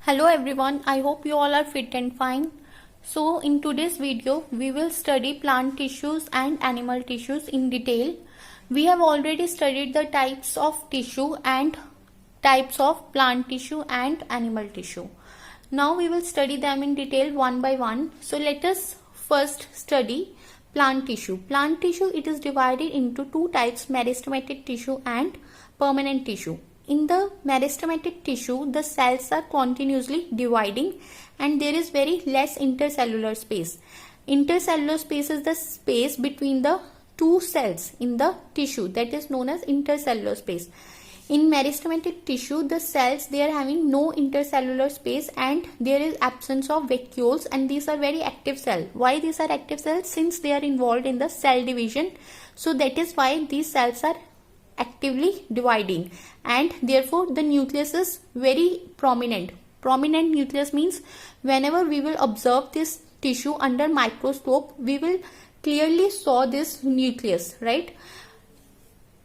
Hello everyone, I hope you all are fit and fine. So in today's video, we will study plant tissues and animal tissues in detail. We have already studied the types of tissue and types of plant tissue and animal tissue. Now we will study them in detail one by one. So let us first study plant tissue. Plant tissue, it is divided into two types, meristematic tissue and permanent tissue. In the meristematic tissue, the cells are continuously dividing and there is very less intercellular space. Intercellular space is the space between the two cells in the tissue, that is known as intercellular space. In meristematic tissue, the cells, they are having no intercellular space and there is absence of vacuoles, and these are very active cells. Why these are active cells? Since they are involved in the cell division, so that is why these cells are actively dividing, and therefore the nucleus is very prominent. Prominent nucleus means whenever we will observe this tissue under microscope, we will clearly saw this nucleus, right?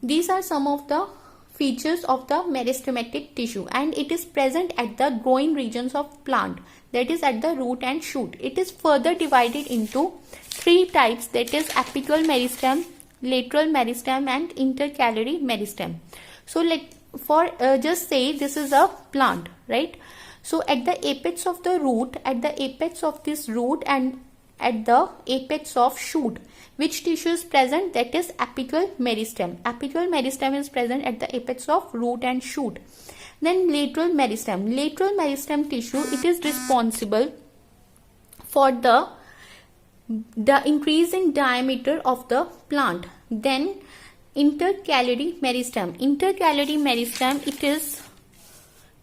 These are some of the features of the meristematic tissue, and it is present at the growing regions of plant, that is at the root and shoot. It is further divided into three types, that is apical meristem, lateral meristem and intercalary meristem. So just say this is a plant, right? So at the apex of the root, at the apex of this root and at the apex of shoot, which tissue is present? That is apical meristem. Apical meristem is present at the apex of root and shoot. Then lateral meristem. Lateral meristem tissue, it is responsible for the increase in diameter of the plant. Then intercalary meristem. Intercalary meristem, it is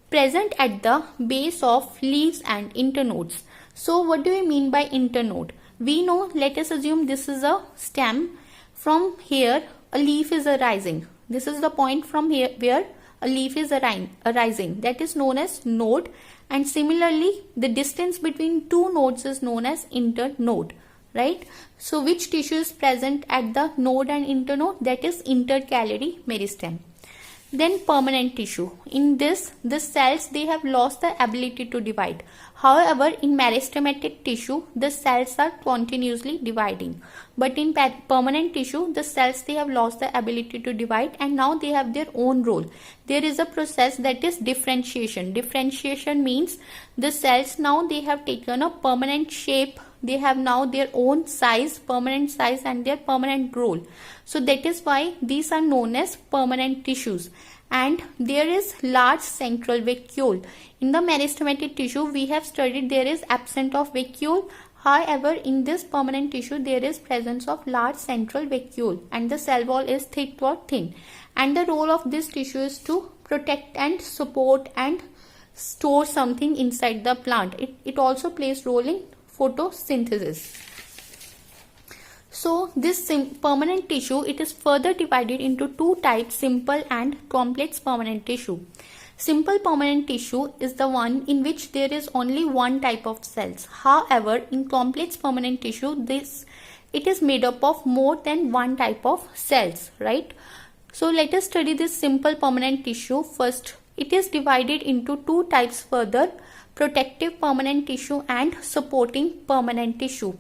present at the base of leaves and internodes. So what do we mean by internode? We know, let us assume this is a stem. From here a leaf is arising. This is the point from here where a leaf is arising. That is known as node, and similarly the distance between two nodes is known as internode. Right? So which tissue is present at the node and internode? That is intercalary meristem. Then permanent tissue. In this, the cells, they have lost the ability to divide. However, in meristematic tissue, the cells are continuously dividing. But in permanent tissue, the cells, they have lost the ability to divide and now they have their own role. There is a process, that is differentiation. Differentiation means the cells now, they have taken a permanent shape. They have now their own size, permanent size, and their permanent role. So that is why these are known as permanent tissues. And there is large central vacuole. In the meristematic tissue, we have studied there is absence of vacuole. However, in this permanent tissue, there is presence of large central vacuole and the cell wall is thick or thin. And the role of this tissue is to protect and support and store something inside the plant. It also plays role in photosynthesis. So this permanent tissue, it is further divided into two types, simple and complex permanent tissue. Simple permanent tissue is the one in which there is only one type of cells. However, in complex permanent tissue, it is made up of more than one type of cells, right? So let us study this simple permanent tissue first. It is divided into two types further, protective permanent tissue and supporting permanent tissue.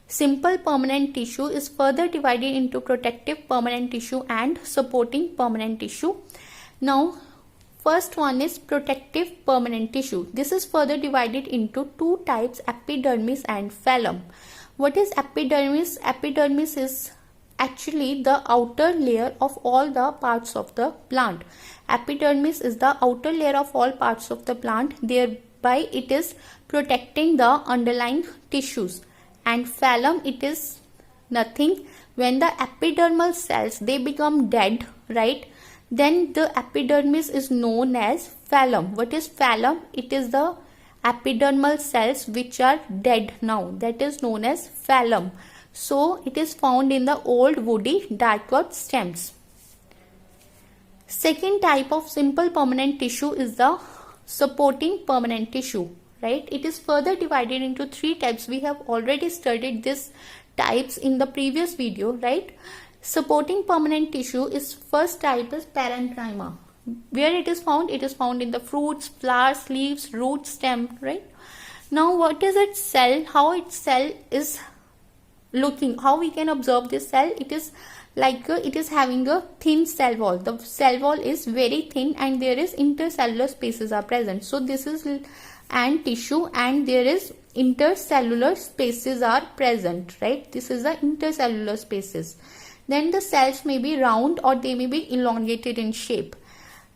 Simple permanent tissue is further divided into protective permanent tissue and supporting permanent tissue. Now, first one is protective permanent tissue. This is further divided into two types, epidermis and phloem. What is epidermis? Epidermis is actually the outer layer of all the parts of the plant. Epidermis is the outer layer of all parts of the plant. Thereby it is protecting the underlying tissues. And phloem, it is nothing. When the epidermal cells, they become dead, right? Then the epidermis is known as phloem. What is phloem? It is the epidermal cells which are dead now. That is known as phloem. So it is found in the old woody dicot stems. Second type of simple permanent tissue is the supporting permanent tissue, right? It is further divided into three types. We have already studied these types in the previous video, right? Supporting permanent tissue is first type is parenchyma. Where it is found? It is found in the fruits, flowers, leaves, roots, stem, right? Now what is its cell? How its cell is looking? How we can observe this cell? It is like it is having a thin cell wall. The cell wall is very thin and there is intercellular spaces are present. So this is and tissue and there is intercellular spaces are present, right? This is the intercellular spaces. Then the cells may be round or they may be elongated in shape.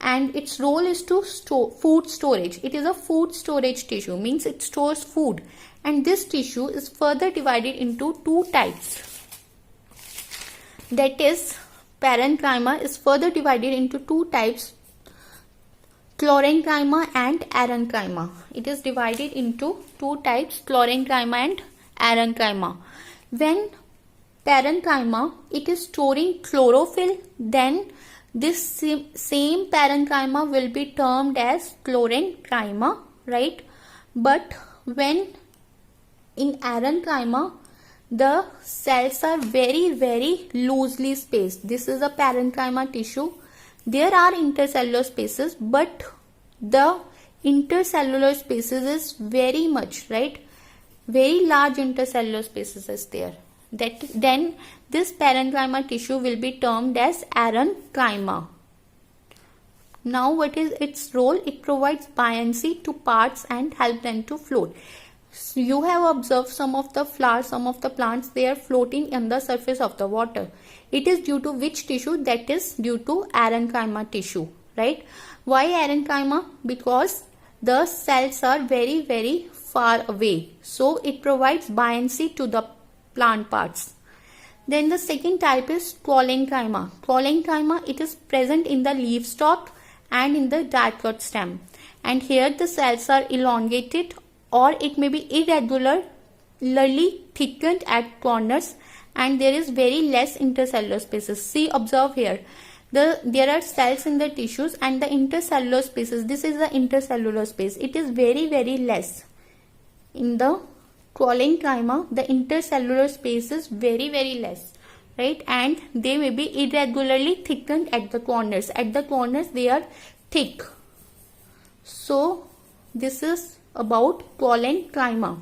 And its role is to store food storage. It is a food storage tissue, means it stores food. And this tissue is further divided into two types. That is, parenchyma is further divided into two types, chlorenchyma and arenchyma. It is divided into two types, chlorenchyma and arenchyma. When parenchyma, it is storing chlorophyll, then this same parenchyma will be termed as chlorenchyma, right? But when in arenchyma, the cells are very loosely spaced. This is a parenchyma tissue. There are intercellular spaces, but the intercellular spaces is very much, right? Very large intercellular spaces is there. Then this parenchyma tissue will be termed as arenchyma. Now what is its role? It provides buoyancy to parts and help them to float. So you have observed some of the flowers, some of the plants, they are floating on the surface of the water. It is due to which tissue? That is due to arenchyma tissue, right? Why arenchyma? Because the cells are very far away. So it provides buoyancy to the plant parts. Then the second type is chlorenchyma. Chlorenchyma, it is present in the leaf stalk and in the diploid stem. And here the cells are elongated or it may be irregularly thickened at corners and there is very less intercellular spaces. See, observe here. There are cells in the tissues and the intercellular spaces. This is the intercellular space. It is very less. In the chlorenchyma, the intercellular space is very less, right? And they may be irregularly thickened at the corners. At the corners, they are thick. So this is about chlorenchyma.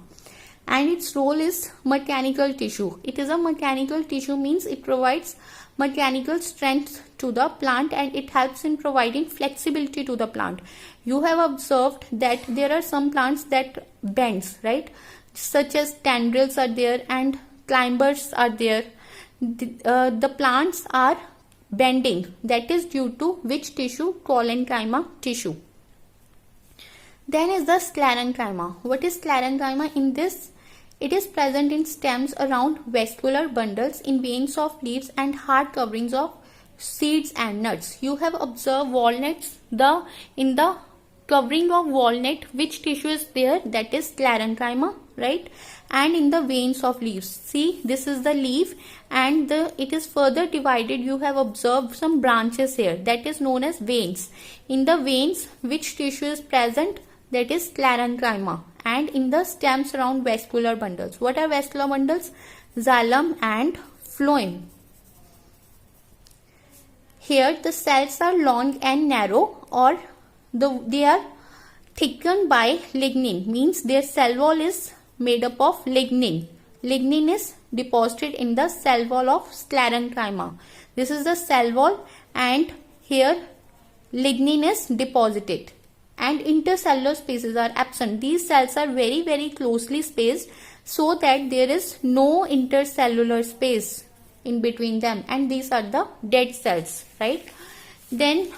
And its role is mechanical tissue. It is a mechanical tissue, means it provides mechanical strength to the plant and it helps in providing flexibility to the plant. You have observed that there are some plants that bends, right? Such as tendrils are there and climbers are there. The plants are bending. That is due to which tissue? Chlorenchyma tissue. Then is the sclerenchyma. What is sclerenchyma? In this, it is present in stems around vascular bundles, in veins of leaves and hard coverings of seeds and nuts. You have observed walnuts. In the covering of walnut, which tissue is there? That is sclerenchyma, right? And in the veins of leaves. See, this is the leaf and it is further divided. You have observed some branches here. That is known as veins. In the veins, which tissue is present? That is sclerenchyma. And in the stems around vascular bundles. What are vascular bundles? Xylem and phloem. Here the cells are long and narrow or they are thickened by lignin. Means their cell wall is made up of lignin. Lignin is deposited in the cell wall of sclerenchyma. This is the cell wall and here lignin is deposited. And intercellular spaces are absent. These cells are very closely spaced so that there is no intercellular space in between them, and these are the dead cells, right? Then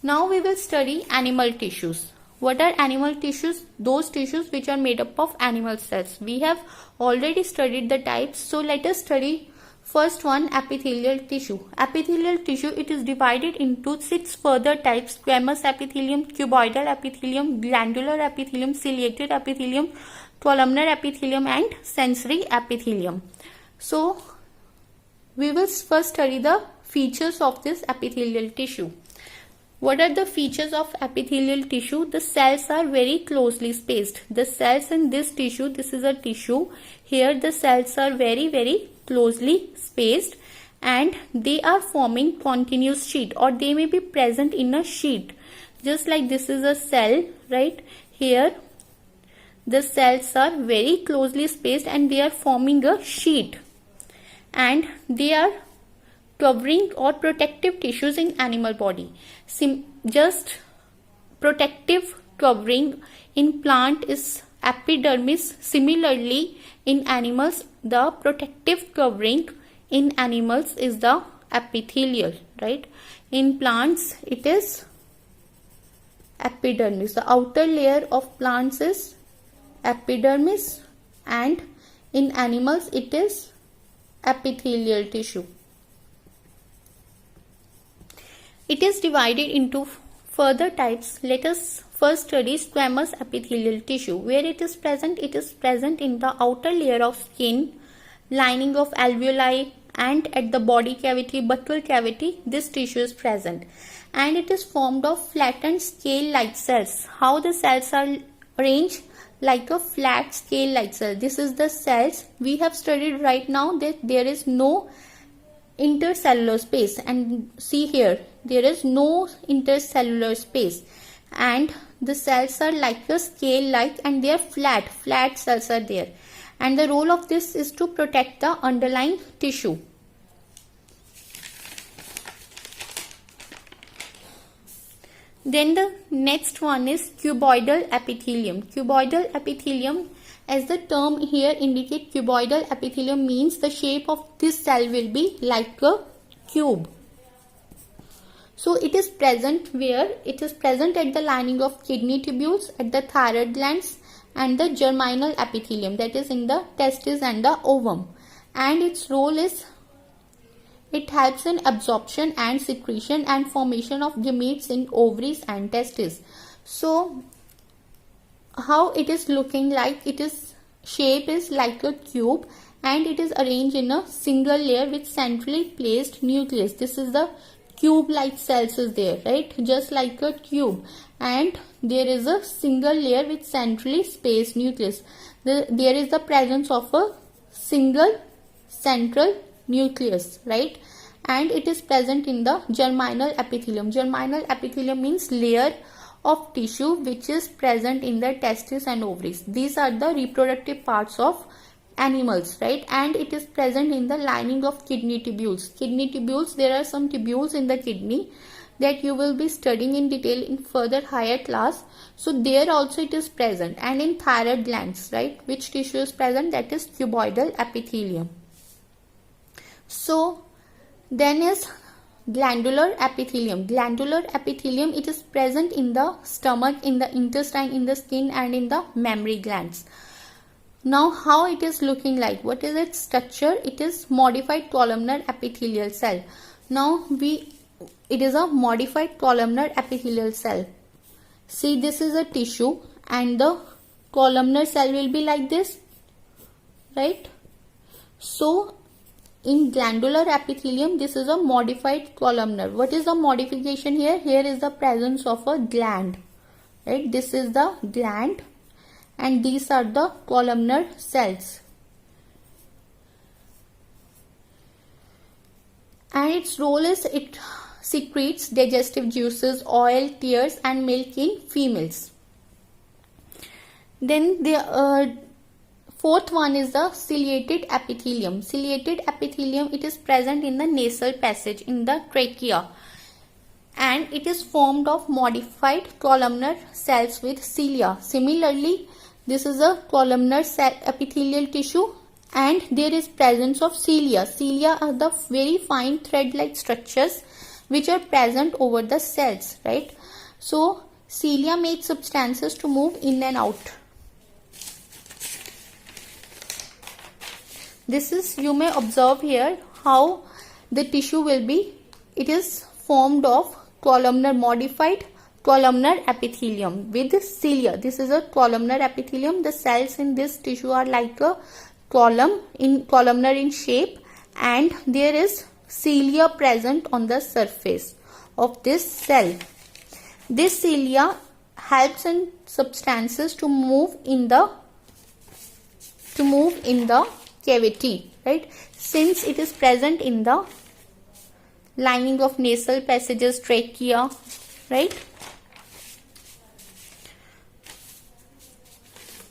now we will study animal tissues. What are animal tissues? Those tissues which are made up of animal cells. We have already studied the types, so let us study first one, epithelial tissue. Epithelial tissue, it is divided into 6 further types: squamous epithelium, cuboidal epithelium, glandular epithelium, ciliated epithelium, columnar epithelium and sensory epithelium. So we will first study the features of this epithelial tissue. What are the features of epithelial tissue? The cells are very closely spaced. The cells in this tissue, this is a tissue. Here the cells are very closely spaced and they are forming continuous sheet, or they may be present in a sheet. Just like this is a cell, right? Here the cells are very closely spaced and they are forming a sheet, and they are covering or protective tissues in animal body. Just protective covering in plant is epidermis. Similarly, in animals, the protective covering in animals is the epithelial, right? In plants, it is epidermis. The outer layer of plants is epidermis, and in animals, it is epithelial tissue. It is divided into further types. Let us first study squamous epithelial tissue. Where it is present in the outer layer of skin, lining of alveoli, and at the body cavity, buccal cavity. This tissue is present, and it is formed of flattened scale-like cells. How the cells are arranged? Like a flat scale-like cell. This is the cells. We have studied right now that there is no intercellular space, and see here, there is no intercellular space, and the cells are like a scale-like, and they are flat cells are there, and the role of this is to protect the underlying tissue. Then the next one is cuboidal epithelium. Cuboidal epithelium, as the term here indicate, cuboidal epithelium means the shape of this cell will be like a cube. So it is present where? It is present at the lining of kidney tubules, at the thyroid glands, and the germinal epithelium, that is in the testis and the ovum. And its role is, it helps in absorption and secretion and formation of gametes in ovaries and testes. So how it is looking like? It is shape is like a cube, and it is arranged in a single layer with centrally placed nucleus. This is the cube-like cells is there, right? Just like a cube, and there is a single layer with centrally spaced nucleus. There is the presence of a single central nucleus, right? And it is present in the germinal epithelium. Germinal epithelium means layer of tissue which is present in the testes and ovaries. These are the reproductive parts of animals, right? And it is present in the lining of kidney tubules. Kidney tubules, there are some tubules in the kidney that you will be studying in detail in further higher class. So there also it is present, and in thyroid glands, right? Which tissue is present? That is cuboidal epithelium. So then is glandular epithelium. Glandular epithelium, it is present in the stomach, in the intestine, in the skin, and in the mammary glands. Now how it is looking like? What is its structure? It is modified columnar epithelial cell. Now it is a modified columnar epithelial cell. See, this is a tissue, and the columnar cell will be like this, right? So in glandular epithelium, this is a modified columnar. What is the modification here? Here is the presence of a gland, right? This is the gland, and these are the columnar cells. And its role is, it secretes digestive juices, oil, tears, and milk in females. Then the fourth one is the ciliated epithelium. Ciliated epithelium, it is present in the nasal passage, in the trachea, and it is formed of modified columnar cells with cilia. Similarly, this is a columnar cell epithelial tissue, and there is presence of cilia. Cilia are the very fine thread-like structures which are present over the cells, right? So cilia make substances to move in and out. This is, you may observe here how the tissue will be. It is formed of columnar, modified columnar epithelium with cilia. This is a columnar epithelium. The cells in this tissue are like a columnar in shape, and there is cilia present on the surface of this cell. This cilia helps in substances to move in the cavity, right? Since it is present in the lining of nasal passages, trachea, right?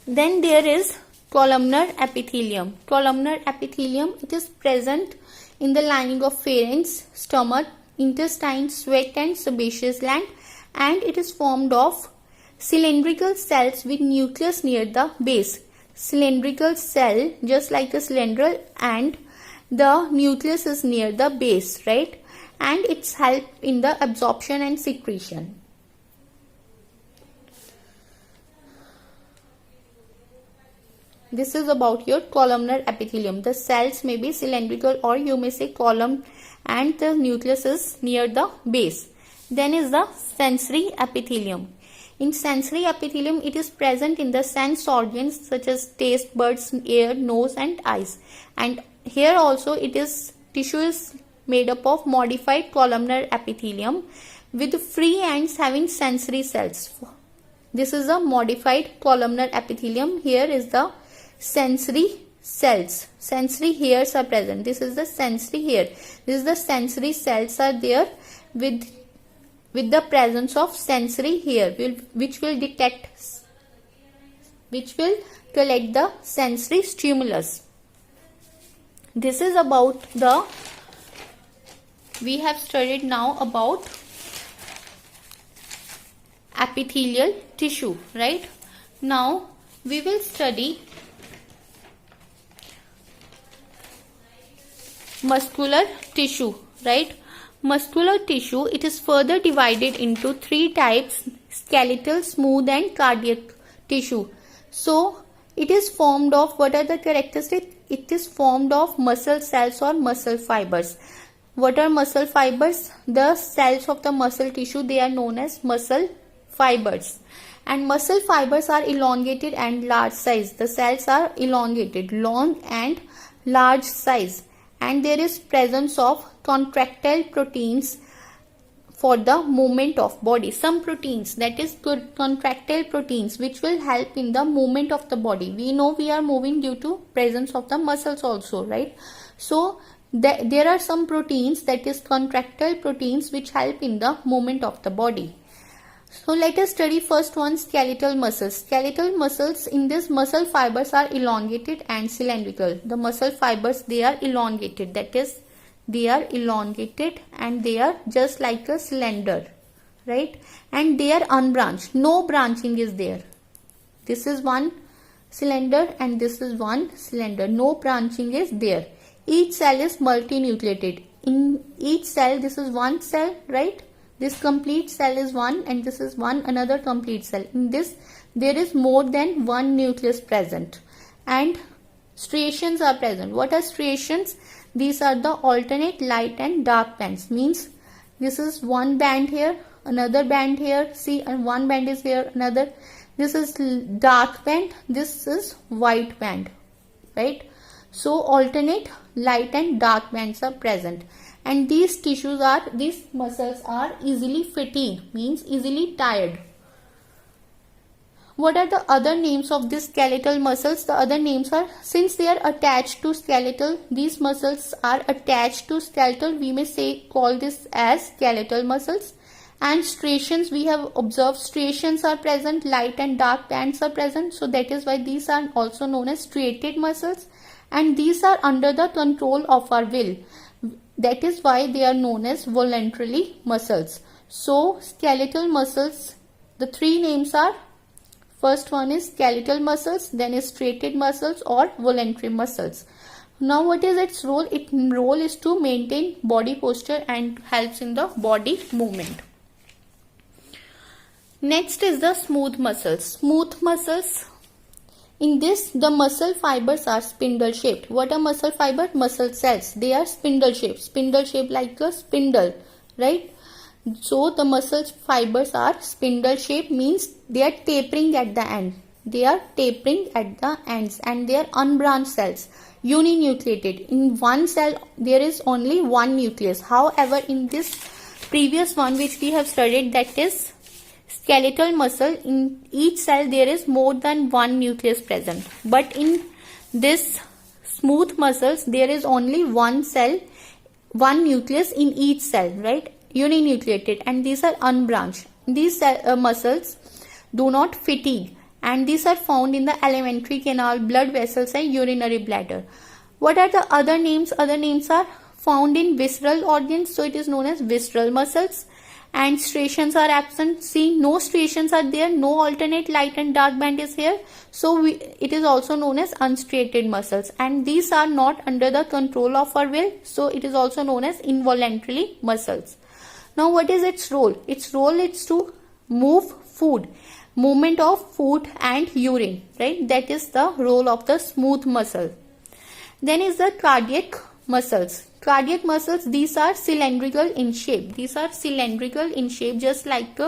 Then there is columnar epithelium. Columnar epithelium, it is present in the lining of pharynx, stomach, intestine, sweat and sebaceous gland, and it is formed of cylindrical cells with nucleus near the base. Cylindrical cell, just like a cylinder, and the nucleus is near the base, right? And it's help in the absorption and secretion. This is about your columnar epithelium. The cells may be cylindrical or you may say column, and the nucleus is near the base. Then is the sensory epithelium. In sensory epithelium, it is present in the sense organs such as taste buds, ear, nose and eyes. And here also tissue is made up of modified columnar epithelium with free ends having sensory cells. This is a modified columnar epithelium. Here is the sensory cells. Sensory hairs are present. This is the sensory hair. This is the sensory cells are there with the presence of sensory hair, which will collect the sensory stimulus. This is about we have studied now about epithelial tissue, right? Now we will study muscular tissue, right? Muscular tissue, it is further divided into three types: skeletal, smooth and cardiac tissue. So it is formed of, what are the characteristics? It is formed of muscle cells or muscle fibers. What are muscle fibers? The cells of the muscle tissue, they are known as muscle fibers. And muscle fibers are elongated and large size. The cells are elongated, long and large size. And there is presence of contractile proteins for the movement of body. Some proteins, that is contractile proteins, which will help in the movement of the body. We know we are moving due to presence of the muscles also, right? So there are some proteins, that is contractile proteins, which help in the movement of the body. So let us study first one, skeletal muscles. Skeletal muscles, in this muscle fibers are elongated and cylindrical. The muscle fibers, they are elongated, that is they are elongated and they are just like a cylinder, right? And they are unbranched. No branching is there. This is one cylinder and this is one cylinder. No branching is there. Each cell is multinucleated. In each cell, this is one cell, right? This complete cell is one and this is one another complete cell. In this, there is more than one nucleus present. And striations are present. What are striations? These are the alternate light and dark bands. Means this is one band here, another band here. See, and one band is here, another. This is dark band. This is white band, right? So alternate light and dark bands are present. And these muscles are easily fatigued, means easily tired. What are the other names of these skeletal muscles? The other names are, since they are attached to skeletal, these muscles are attached to skeletal, we may call this as skeletal muscles. And striations, we have observed striations are present, light and dark bands are present. So that is why these are also known as striated muscles. And these are under the control of our will. That is why they are known as voluntary muscles. So skeletal muscles, the three names are, first one is skeletal muscles, then is striated muscles or voluntary muscles. Now what is its role? Its role is to maintain body posture and helps in the body movement. Next is the smooth muscles. Smooth muscles, in this, the muscle fibers are spindle shaped. What are muscle fibers? Muscle cells. They are spindle shaped. Spindle shaped like a spindle, right? So the muscle fibers are spindle shaped, means they are tapering at the end. They are tapering at the ends and they are unbranched cells, uninucleated. In one cell, there is only one nucleus. However, in this previous one which we have studied, that is skeletal muscle, in each cell there is more than one nucleus present. But in this smooth muscles, there is only one cell one nucleus in each cell, right? Uninucleated, and these are unbranched. These muscles do not fatigue, and these are found in the alimentary canal, blood vessels, and urinary bladder. What are the other names? Other names are found in visceral organs, so it is known as visceral muscles. And striations are absent. See, no striations are there, no alternate light and dark band is here, so it is also known as unstriated muscles. And these are not under the control of our will, so it is also known as involuntarily muscles. Now what is its role? Its role is to move food, movement of food and urine, right? That is the role of the smooth muscle. Then is the cardiac muscles. Cardiac muscles, these are cylindrical in shape. These are cylindrical in shape, just like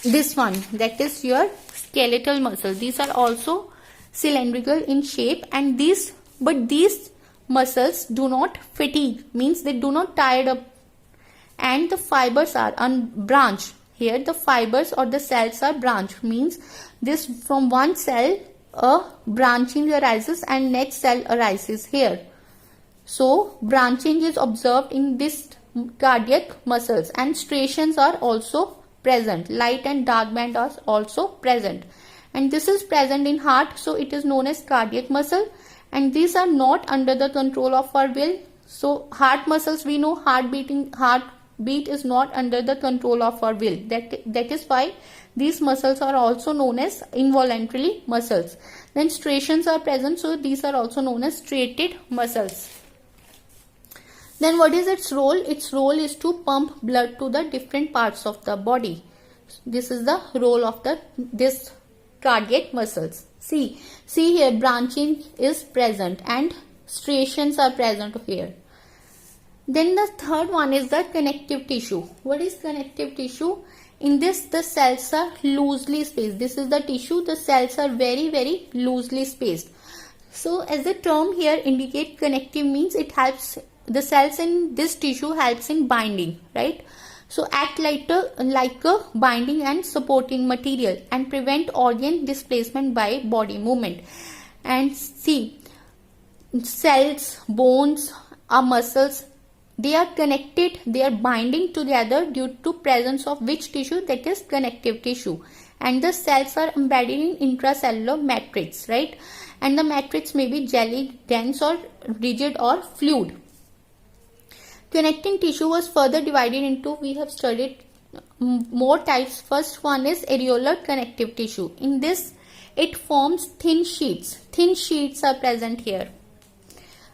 this one, that is your skeletal muscle. These are also cylindrical in shape, and these muscles do not fatigue, means they do not tired up, and the fibers are unbranched. Here the fibers or the cells are branched, means this from one cell a branching arises and next cell arises here. So branching is observed in this cardiac muscles, and striations are also present. Light and dark band are also present, and this is present in heart, so it is known as cardiac muscle. And these are not under the control of our will. So heart muscles, we know heartbeat is not under the control of our will. That is why these muscles are also known as involuntarily muscles. Then striations are present, so these are also known as striated muscles. Then what is its role? Its role is to pump blood to the different parts of the body. This is the role of this cardiac muscles. See here, branching is present and striations are present here. Then the third one is the connective tissue. What is connective tissue? In this, the cells are loosely spaced. This is the tissue. The cells are very, very loosely spaced. So as the term here indicate, connective means it helps, the cells in this tissue helps in binding, right? So act like a binding and supporting material and prevent organ displacement by body movement. And see, cells, bones, our muscles, they are connected, they are binding together due to presence of which tissue? That is connective tissue. And the cells are embedded in intracellular matrix, right? And the matrix may be jelly, dense or rigid or fluid. Connecting tissue was further divided into, we have studied more types. First one is areolar connective tissue. In this, it forms thin sheets. Thin sheets are present here.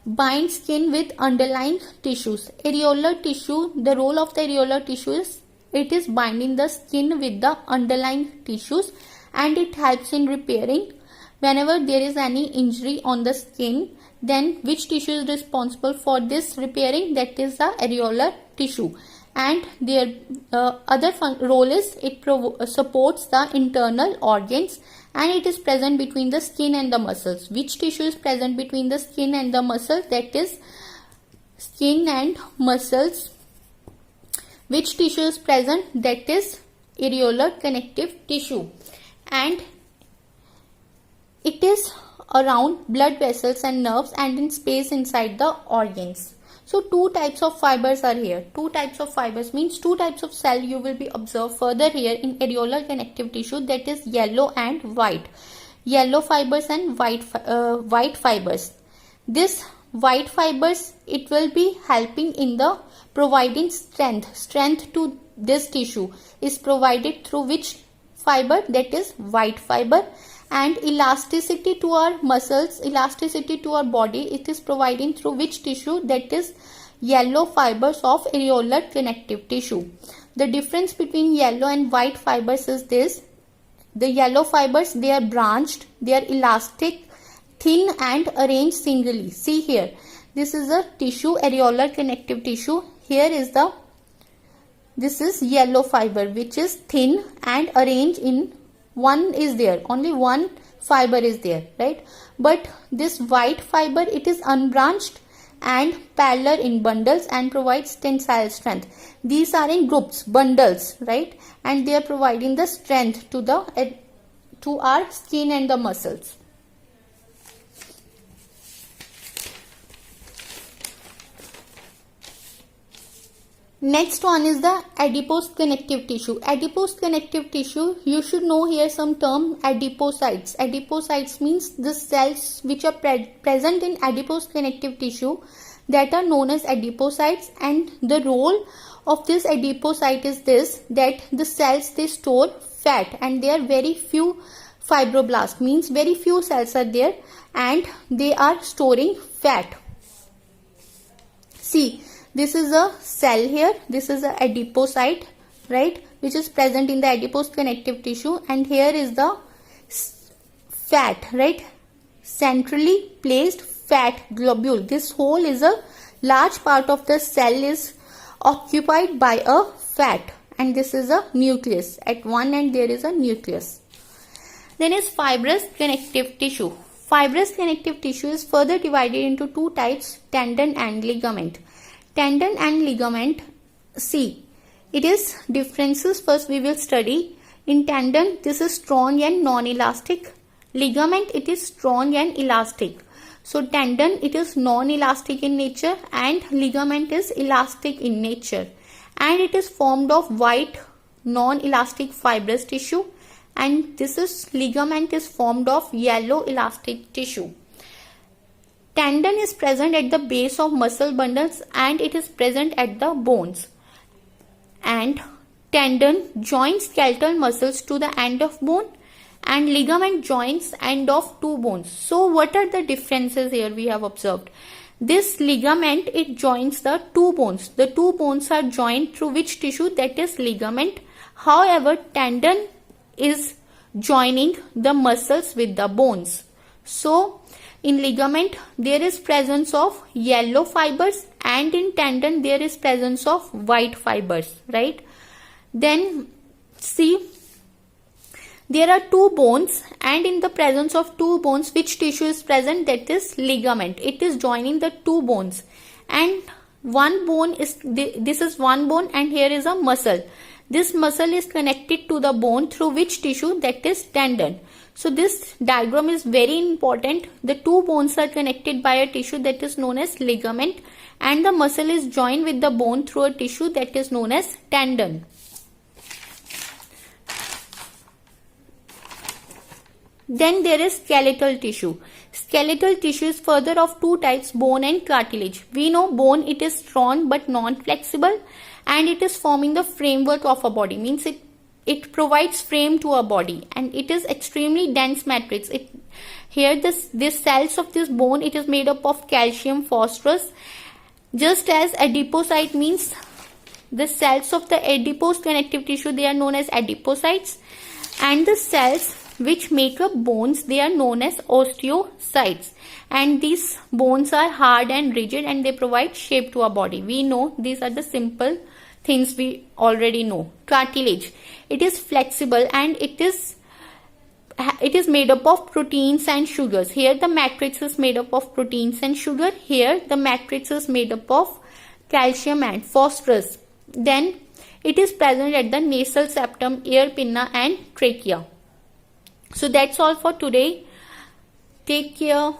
Bind skin with underlying tissues. Areolar tissue, the role of the areolar tissue is, it is binding the skin with the underlying tissues, and it helps in repairing. Whenever there is any injury on the skin, then which tissue is responsible for this repairing? That is the areolar tissue. And their other role is it supports the internal organs, and it is present between the skin and the muscles. Which tissue is present between the skin and the muscles? That is skin and muscles. Which tissue is present? That is areolar connective tissue. And it is around blood vessels and nerves and in space inside the organs. So two types of fibers are here. Two types of fibers means two types of cell you will be observed further here in areolar connective tissue, that is yellow and white. Yellow fibers and white fibers. This white fibers, it will be helping in the providing strength. Strength to this tissue is provided through which fiber? That is white fiber. And elasticity to our muscles, elasticity to our body, it is providing through which tissue? That is yellow fibers of areolar connective tissue. The difference between yellow and white fibers is this: the yellow fibers, they are branched, they are elastic, thin and arranged singly. See here, this is a tissue, areolar connective tissue. Here is this is yellow fiber, which is thin and arranged in one is there, only one fiber is there, right? But this white fiber, it is unbranched and parallel in bundles and provides tensile strength. These are in groups, bundles, right? And they are providing the strength to our skin and the muscles. Next one is the adipose connective tissue. Adipose connective tissue, you should know here some term adipocytes. Adipocytes means the cells which are present in adipose connective tissue, that are known as adipocytes, and the role of this adipocyte is this, that the cells, they store fat, and there are very few fibroblasts, means very few cells are there and they are storing fat. See, this is a cell here, this is a adipocyte, right, which is present in the adipose connective tissue, and here is the fat, right, centrally placed fat globule. This whole is a large part of the cell is occupied by a fat, and this is a nucleus. At one end there is a nucleus. Then is fibrous connective tissue. Fibrous connective tissue is further divided into two types, tendon and ligament. Tendon and ligament, see, it is differences first we will study. In tendon, this is strong and non-elastic. Ligament, it is strong and elastic. So tendon, it is non-elastic in nature, and ligament is elastic in nature, and it is formed of white non-elastic fibrous tissue, and this is ligament is formed of yellow elastic tissue. Tendon is present at the base of muscle bundles and it is present at the bones. And tendon joins skeletal muscles to the end of bone, and ligament joins end of two bones. So what are the differences here we have observed? This ligament, it joins the two bones. The two bones are joined through which tissue? That is ligament. However, tendon is joining the muscles with the bones. So in ligament there is presence of yellow fibers, and in tendon there is presence of white fibers, right? Then see, there are two bones, and in the presence of two bones, which tissue is present? That is ligament. It is joining the two bones, and one bone is, this is one bone, and here is a muscle. This muscle is connected to the bone through which tissue? That is tendon. So this diagram is very important. The two bones are connected by a tissue that is known as ligament, and the muscle is joined with the bone through a tissue that is known as tendon. Then there is skeletal tissue. Skeletal tissue is further of two types, bone and cartilage. We know bone, it is strong but non-flexible, and it is forming the framework of a body, means it provides frame to a body, and it is extremely dense matrix. Here this cells of this bone, it is made up of calcium, phosphorus. Just as adipocyte means the cells of the adipose connective tissue, they are known as adipocytes, and the cells which make up bones, they are known as osteocytes, and these bones are hard and rigid and they provide shape to a body. We know these are the simple things we already know. Cartilage, it is flexible and it is made up of proteins and sugars. Here the matrix is made up of proteins and sugar. Here the matrix is made up of calcium and phosphorus. Then it is present at the nasal septum, ear, pinna and trachea. So that's all for today. Take care.